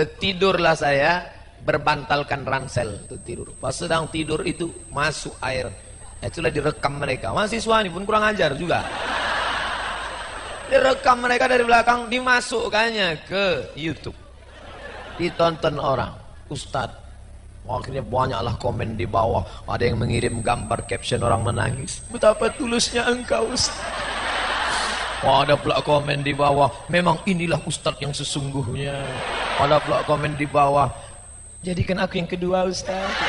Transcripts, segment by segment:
Tidurlah saya berbantalkan ransel, tidur. Pas sedang tidur itu masuk air. Itulah direkam mereka. Mahasiswa ini pun kurang ajar juga. Direkam mereka dari belakang, dimasukkannya ke YouTube. Ditonton orang. Ustadz, akhirnya banyaklah komen di bawah. Ada yang mengirim gambar caption orang menangis. Betapa tulusnya engkau, Ustadz. Ada pula komen di bawah, memang inilah Ustadz yang sesungguhnya. Ada pula komen di bawah, jadikan aku yang kedua, Ustadz.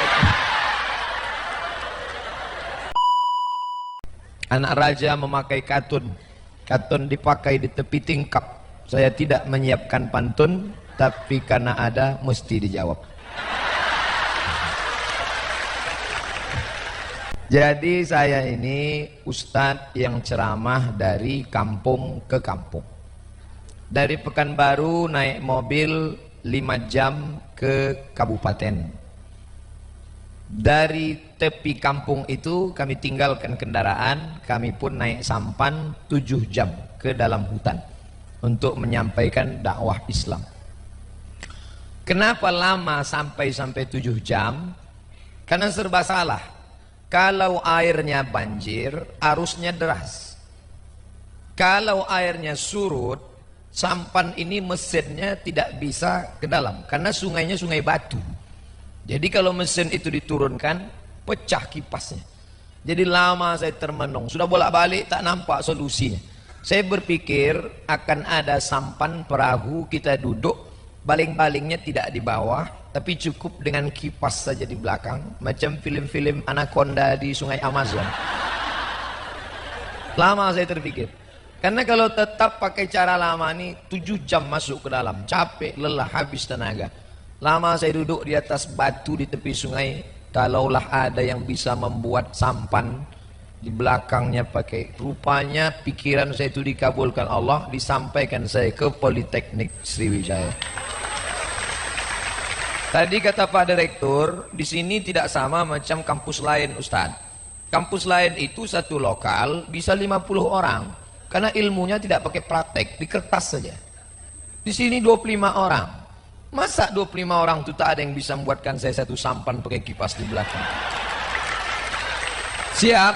Anak raja memakai katun. Katun dipakai di tepi tingkap. Saya tidak menyiapkan pantun, tapi karena ada mesti dijawab. Jadi saya ini ustadz yang ceramah dari kampung ke kampung. Dari Pekanbaru naik mobil 5 jam ke kabupaten. Dari tepi kampung itu kami tinggalkan kendaraan, kami pun naik sampan 7 jam ke dalam hutan untuk menyampaikan dakwah Islam. Kenapa lama sampai 7 jam? Karena serba salah. Kalau airnya banjir, arusnya deras. Kalau airnya surut, sampan ini mesinnya tidak bisa ke dalam. Karena sungainya sungai batu. Jadi kalau mesin itu diturunkan, pecah kipasnya. Jadi lama saya termenung. Sudah bolak-balik tak nampak solusinya. Saya berpikir akan ada sampan perahu, kita duduk, baling-balingnya tidak di bawah, tapi cukup dengan kipas saja di belakang, macam film-film anaconda di sungai Amazon. Lama saya terpikir, karena kalau tetap pakai cara lama ini 7 jam masuk ke dalam, capek, lelah, habis tenaga. Lama saya duduk di atas batu di tepi sungai. Kalaulah ada yang bisa membuat sampan di belakangnya pakai, rupanya pikiran saya itu dikabulkan Allah, disampaikan saya ke Politeknik Sriwijaya. Tadi kata Pak Direktur, di sini tidak sama macam kampus lain, Ustaz. Kampus lain itu satu lokal bisa 50 orang, karena ilmunya tidak pakai praktek, di kertas saja. Di sini 25 orang. Masa 25 orang itu tak ada yang bisa membuatkan saya satu sampan pakai kipas di belakang? Siap?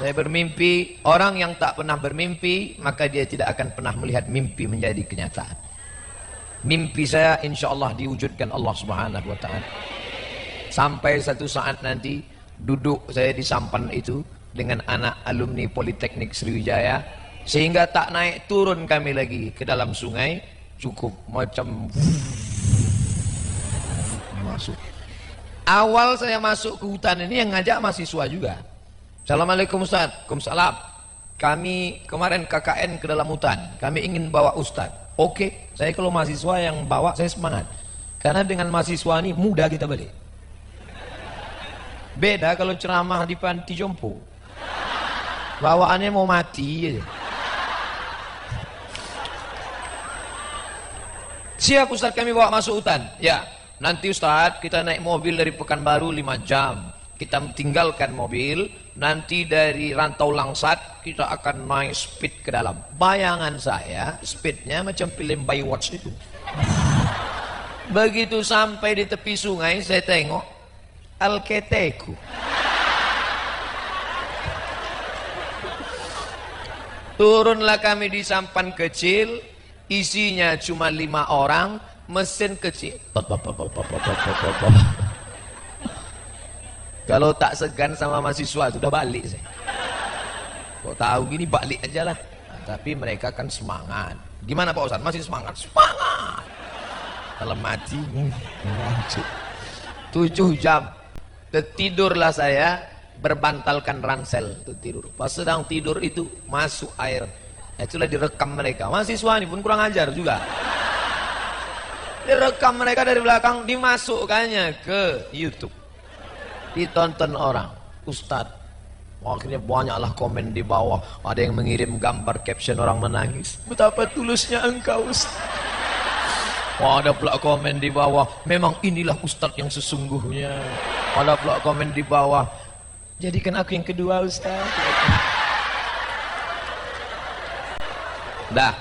Saya bermimpi, orang yang tak pernah bermimpi, maka dia tidak akan pernah melihat mimpi menjadi kenyataan. Mimpi saya insya Allah diwujudkan Allah Subhanahu wa ta'ala. Sampai satu saat nanti duduk saya di sampan itu dengan anak alumni Politeknik Sriwijaya, sehingga tak naik turun kami lagi ke dalam sungai, cukup macam masuk. Awal saya masuk ke hutan ini yang ngajak mahasiswa juga. Assalamualaikum Ustaz. Waalaikumsalam. Kami kemarin KKN ke dalam hutan, kami ingin bawa Ustaz. Oke, saya kalau mahasiswa yang bawa saya semangat. Karena dengan mahasiswa ini mudah kita balik. Beda kalau ceramah di panti jompo. Bawaannya mau mati aja. Siap Ustaz, kami bawa masuk hutan. Ya, nanti Ustaz kita naik mobil dari Pekanbaru 5 jam. Kita tinggalkan mobil, nanti dari Rantau Langsat kita akan naik speed ke dalam. Bayangan saya speednya macam film Baywatch itu. Begitu sampai di tepi sungai saya tengok Alketeku. Turunlah kami di sampan kecil, isinya cuma 5 orang, mesin kecil. Kalau tak segan sama mahasiswa sudah balik saya. Kok tahu gini balik aja lah. Nah, tapi mereka kan semangat. Gimana Pak Ustadz? Masih semangat? Semangat. Kalau mati 7 jam. Tidurlah saya berbantalkan ransel, tidur. Pas sedang tidur itu masuk air. Itulah direkam mereka. Mahasiswa ini pun kurang ajar juga. Direkam mereka dari belakang, dimasukkannya ke YouTube. Ditonton orang. Ustadz, akhirnya banyaklah komen di bawah. Ada yang mengirim gambar caption orang menangis. Betapa tulusnya engkau, Ustadz. Ada pula komen di bawah, memang inilah Ustadz yang sesungguhnya. Ada pula komen di bawah, jadikan aku yang kedua, Ustadz. Dah,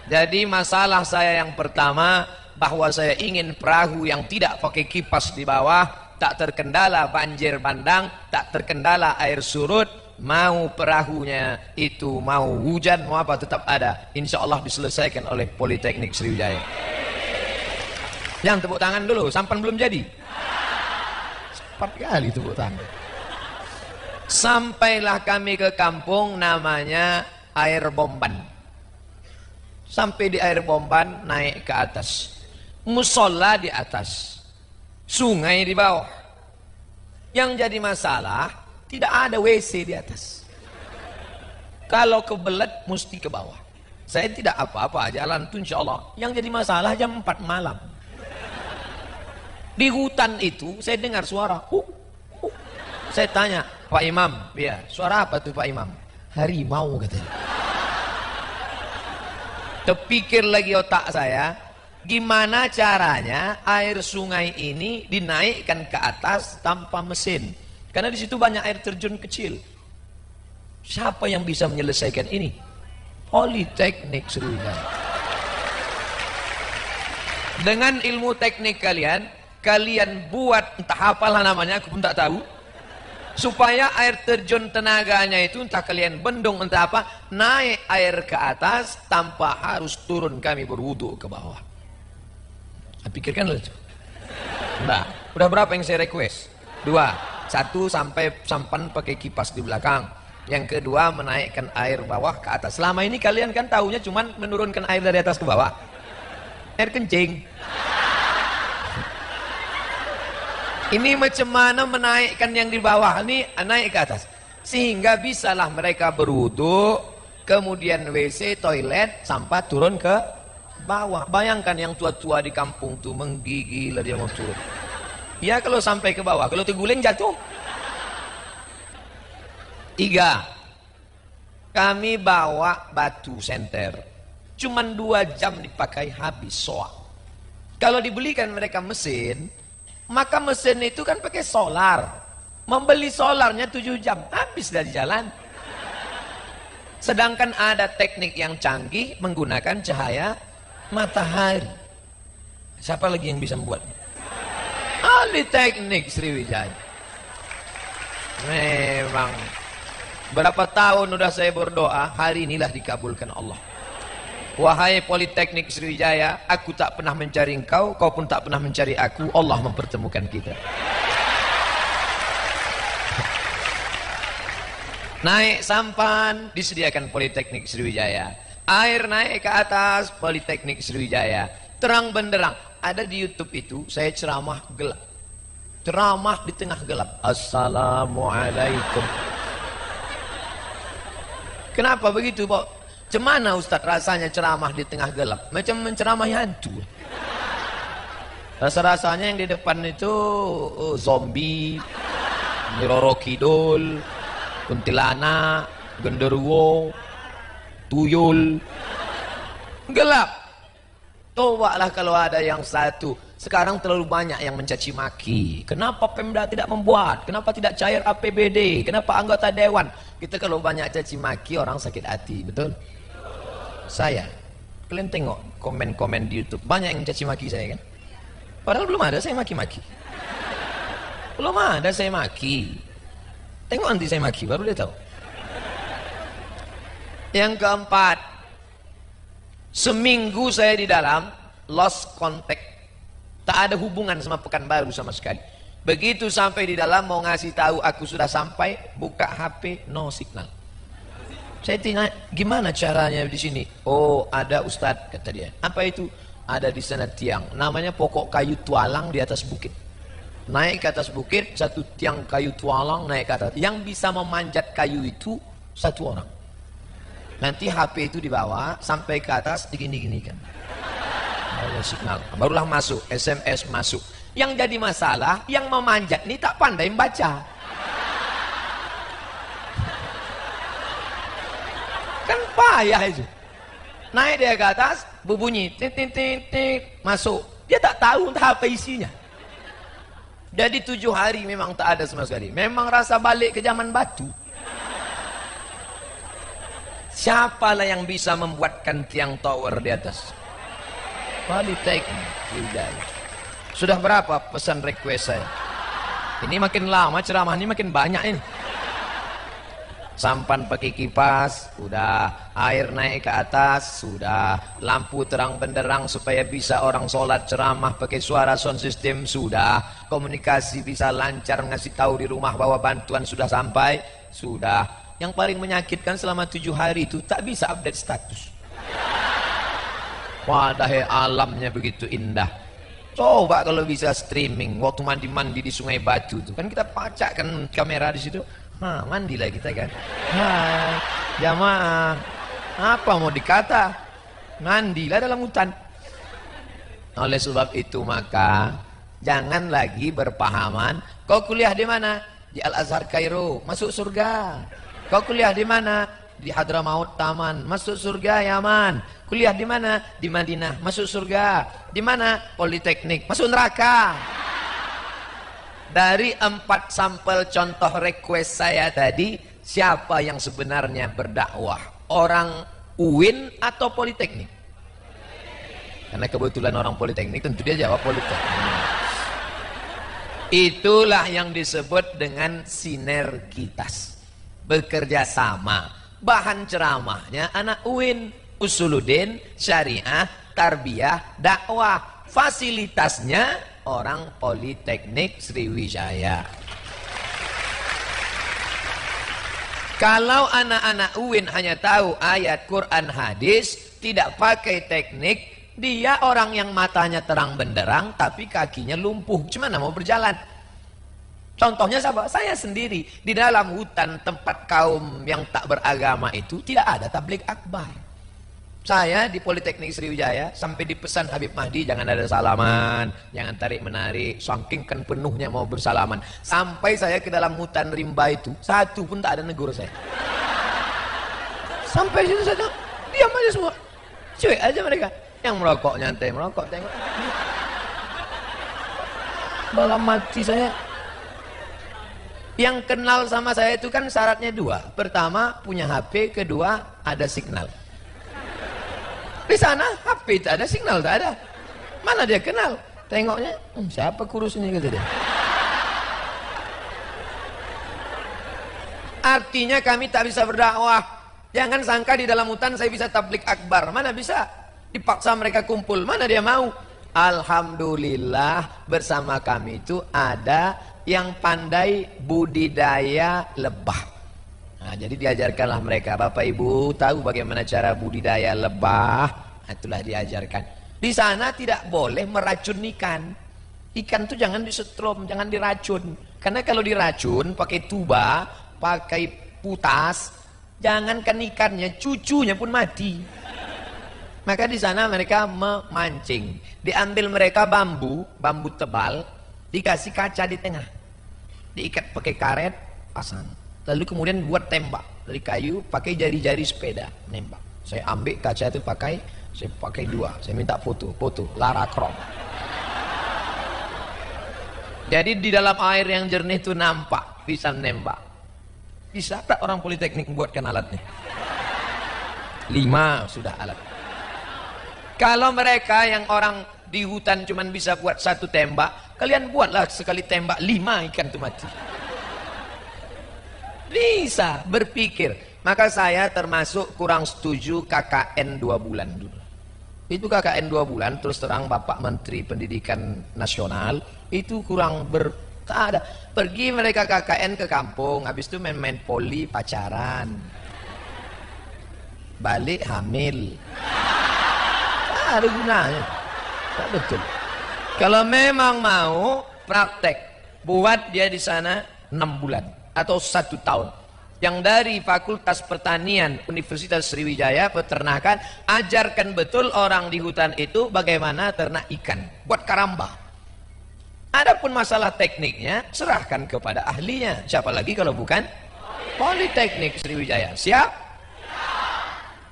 Jadi masalah saya yang pertama, bahwa saya ingin perahu yang tidak pakai kipas di bawah, tak terkendala banjir bandang, tak terkendala air surut, mau perahunya itu mau hujan mau apa tetap ada, insya Allah diselesaikan oleh Politeknik Sriwijaya. Yang tepuk tangan dulu, sampan belum jadi. Cepat kali tepuk tangan. Sampailah kami ke kampung namanya Air Bomban. Sampai di Air Bomban, naik ke atas, musola di atas, sungai di bawah. Yang jadi masalah, tidak ada WC di atas. Kalau kebelet mesti ke bawah. Saya tidak apa-apa, jalan itu insya Allah. Yang jadi masalah jam 4 malam. Di hutan itu saya dengar suara. Saya tanya, Pak Imam, ya, suara apa tuh Pak Imam? Harimau katanya. Terpikir lagi otak saya, gimana caranya air sungai ini dinaikkan ke atas tanpa mesin? Karena di situ banyak air terjun kecil. Siapa yang bisa menyelesaikan ini? Politeknik Sriwijaya. Dengan ilmu teknik kalian buat, entah apalah namanya, aku pun tak tahu, supaya air terjun tenaganya itu, entah kalian bendung entah apa, naik air ke atas tanpa harus turun kami berwudu ke bawah. Pikirkan itu. Nah, udah berapa yang saya request? 2. 1, sampai sampan pakai kipas di belakang. Yang kedua, menaikkan air bawah ke atas. Selama ini kalian kan tahunya cuman menurunkan air dari atas ke bawah. Air kencing. Ini macam mana menaikkan yang di bawah ini naik ke atas, sehingga bisalah mereka berwudu, kemudian WC, toilet, sampah turun ke bawah. Bayangkan yang tua-tua di kampung tuh menggigil dia mau turun. Ya kalau sampai ke bawah, kalau terguling jatuh. 3. Kami bawa batu senter, cuman 2 jam dipakai habis soak. Kalau dibelikan mereka mesin, maka mesin itu kan pakai solar. Membeli solarnya 7 jam, habis dari jalan. Sedangkan ada teknik yang canggih menggunakan cahaya matahari. Siapa lagi yang bisa membuat? Ahli teknik Sriwijaya. Memang berapa tahun udah saya berdoa, hari inilah dikabulkan Allah. Wahai Politeknik Sriwijaya, aku tak pernah mencari engkau, kau pun tak pernah mencari aku, Allah mempertemukan kita. Naik sampan, disediakan Politeknik Sriwijaya. Air naik ke atas, Politeknik Sriwijaya. Terang benderang. Ada di YouTube itu, saya ceramah gelap. Ceramah di tengah gelap. Assalamualaikum. Kenapa begitu, Pak? Cemana Ustaz rasanya ceramah di tengah gelap? Macam menceramahi hantu. Rasa-rasanya yang di depan itu zombie, Roro Kidul, kuntilanak, genderuwo, tuyul. Gelap. Cobalah kalau ada yang satu. Sekarang terlalu banyak yang mencaci maki. Kenapa Pemda tidak membuat? Kenapa tidak cair APBD? Kenapa anggota dewan? Kita kalau banyak caci maki, orang sakit hati, betul? Saya, kalian tengok komen-komen di YouTube, banyak yang caci maki saya kan. Padahal belum ada saya maki-maki. Belum ada saya maki. Tengok nanti saya maki, baru dia tahu. Yang keempat, seminggu saya di dalam, lost contact. Tak ada hubungan sama Pekanbaru sama sekali. Begitu sampai di dalam mau ngasih tahu aku sudah sampai, buka HP, no signal. Saya tanya, gimana caranya di sini? Oh, ada Ustadz, kata dia. Apa itu? Ada di sana tiang. Namanya pokok kayu tualang di atas bukit. Naik ke atas bukit, satu tiang kayu tualang naik ke atas. Yang bisa memanjat kayu itu satu orang. Nanti HP itu dibawa sampai ke atas, digini-ginikan. Ada signal. Barulah masuk, SMS masuk. Yang jadi masalah, yang memanjat ini tak pandai membaca. Kan payah itu. Naik dia ke atas, berbunyi, titik, masuk. Dia tak tahu entah apa isinya. Jadi 7 hari memang tak ada sama sekali. Memang rasa balik ke zaman batu. Siapalah yang bisa membuatkan tiang tower di atas? Politeknik Sriwijaya. Sudah berapa pesan request saya? Ini makin lama ceramah ini makin banyak ini. Sampan pakai kipas, sudah air naik ke atas, sudah lampu terang benderang supaya bisa orang sholat ceramah pakai suara sound system, sudah komunikasi bisa lancar ngasih tahu di rumah bahwa bantuan sudah sampai, sudah. Yang paling menyakitkan selama 7 hari itu tak bisa update status. Padahal alamnya begitu indah. Coba kalau bisa streaming waktu mandi-mandi di Sungai Batu tuh, kan kita pacakkan kamera di situ. Nah, mandilah kita kan. Hai, jamaah. Apa mau dikata? Mandilah dalam hutan. Oleh sebab itu maka jangan lagi berpahaman. Kau kuliah di mana? Di Al Azhar Kairo, masuk surga. Kau kuliah di mana? Di Hadramaut Taman, masuk surga Yaman. Kuliah di mana? Di Madinah, masuk surga. Di mana? Politeknik, masuk neraka. Dari 4 sampel contoh request saya tadi, siapa yang sebenarnya berdakwah? Orang UIN atau Politeknik? Karena kebetulan orang Politeknik, tentu dia jawab Politeknik. Itulah yang disebut dengan sinergitas, bekerja sama. Bahan ceramahnya anak UIN, Usuluddin, Syariah, Tarbiyah, Dakwah. Fasilitasnya orang Politeknik Sriwijaya. Kalau anak-anak UIN hanya tahu ayat Quran hadis, tidak pakai teknik, dia orang yang matanya terang benderang tapi kakinya lumpuh, gimana mau berjalan? Contohnya siapa? Saya sendiri di dalam hutan tempat kaum yang tak beragama itu tidak ada tabligh akbar. Saya di Politeknik Sriwijaya sampai dipesan Habib Mahdi jangan ada salaman, jangan tarik menarik, saking kan penuhnya mau bersalaman. Sampai saya ke dalam hutan rimba itu, satu pun tak ada negur saya. Sampai situ saja, diam aja semua, cuek aja mereka. Yang merokok nyantai merokok, tengok. Dalam mati saya. Yang kenal sama saya itu kan syaratnya 2. Pertama punya HP, kedua ada signal. Di sana HP tak ada, signal tak ada. Mana dia kenal? Tengoknya, siapa kurus ini kata dia. Artinya kami tak bisa berdakwah. Jangan sangka di dalam hutan saya bisa tabligh akbar. Mana bisa? Dipaksa mereka kumpul. Mana dia mau? Alhamdulillah bersama kami itu ada yang pandai budidaya lebah. Nah, jadi diajarkanlah mereka, Bapak Ibu tahu bagaimana cara budidaya lebah, nah, itulah diajarkan. Di sana tidak boleh meracun ikan. Ikan itu jangan disetrum, jangan diracun. Karena kalau diracun pakai tuba, pakai putas, jangankan ikannya, cucunya pun mati. Maka di sana mereka memancing. Diambil mereka bambu tebal, dikasih kaca di tengah. Diikat pakai karet, pasang. Lalu kemudian buat tembak dari kayu, pakai jari-jari sepeda, nembak. Saya ambil kaca itu saya pakai 2. Saya minta foto, Lara Croft. Jadi di dalam air yang jernih itu nampak bisa nembak. Bisa tak orang Politeknik membuatkan alatnya? 5 sudah alat. Kalau mereka yang orang di hutan cuman bisa buat 1 tembak, kalian buatlah sekali tembak 5 ikan itu mati. Bisa berpikir. Maka saya termasuk kurang setuju KKN 2 bulan dulu. Itu KKN 2 bulan, terus terang Bapak Menteri Pendidikan Nasional itu kurang tak ada. Pergi mereka KKN ke kampung, habis itu main-main poli, pacaran, balik hamil. Tak ada gunanya. Tak betul. Kalau memang mau praktek, buat dia di sana 6 bulan atau 1 tahun. Yang dari Fakultas Pertanian Universitas Sriwijaya Peternakan, ajarkan betul orang di hutan itu bagaimana ternak ikan, buat karamba. Adapun masalah tekniknya serahkan kepada ahlinya. Siapa lagi kalau bukan Politeknik Sriwijaya? Siap?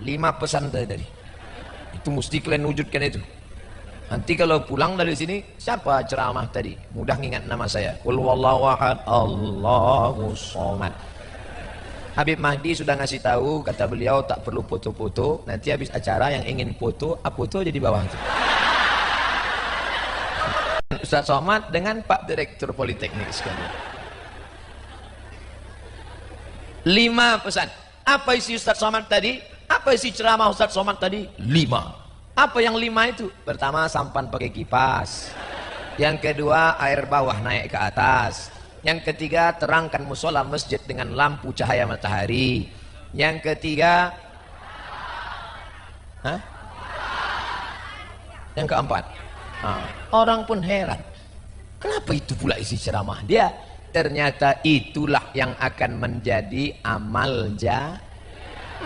5 pesan tadi. Itu mesti kalian wujudkan itu. Nanti kalau pulang dari sini, siapa ceramah tadi? Mudah ingat nama saya. Qul huwallahu ahad, Allahus samad. Habib Mahdi sudah ngasih tahu, kata beliau tak perlu foto-foto, nanti habis acara yang ingin foto, foto jadi bawah itu. Ustaz Somad dengan Pak Direktur Politeknik sekalian. 5 pesan. Apa isi Ustaz Somad tadi? Apa isi ceramah Ustaz Somad tadi? 5. Apa yang 5 itu? Pertama, sampan pakai kipas. Yang kedua, air bawah naik ke atas. Yang ketiga, terangkan musola masjid dengan lampu cahaya matahari. Yang ketiga, yang keempat, orang pun heran, kenapa itu pula isi ceramah dia? Ternyata itulah yang akan menjadi amal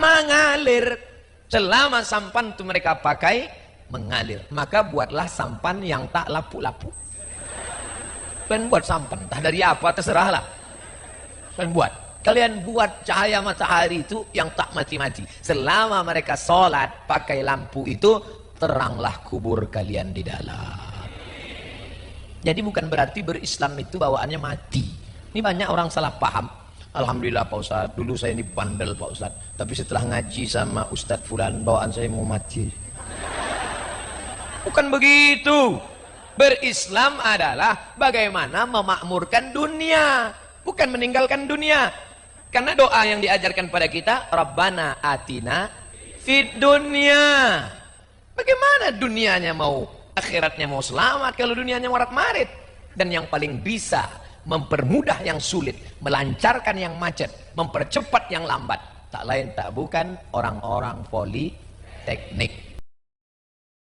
mengalir. Selama sampan itu mereka pakai mengalir, maka buatlah sampan yang tak lapu-lapu. Kalian buat sampan, entah dari apa terserahlah. Kalian buat cahaya matahari itu yang tak mati-mati. Selama mereka sholat pakai lampu itu, teranglah kubur kalian di dalam. Jadi bukan berarti berislam itu bawaannya mati. Ini banyak orang salah paham. Alhamdulillah Pak Ustadz, dulu saya ini bandel Pak Ustadz, tapi setelah ngaji sama Ustadz Fulan, bawaan saya mau mati. Bukan begitu. Berislam adalah bagaimana memakmurkan dunia, bukan meninggalkan dunia. Karena doa yang diajarkan pada kita, Rabbana atina fid dunya. Bagaimana dunianya mau, akhiratnya mau selamat kalau dunianya marat-marit? Dan yang paling bisa mempermudah yang sulit, melancarkan yang macet, mempercepat yang lambat, tak lain tak bukan orang-orang politeknik.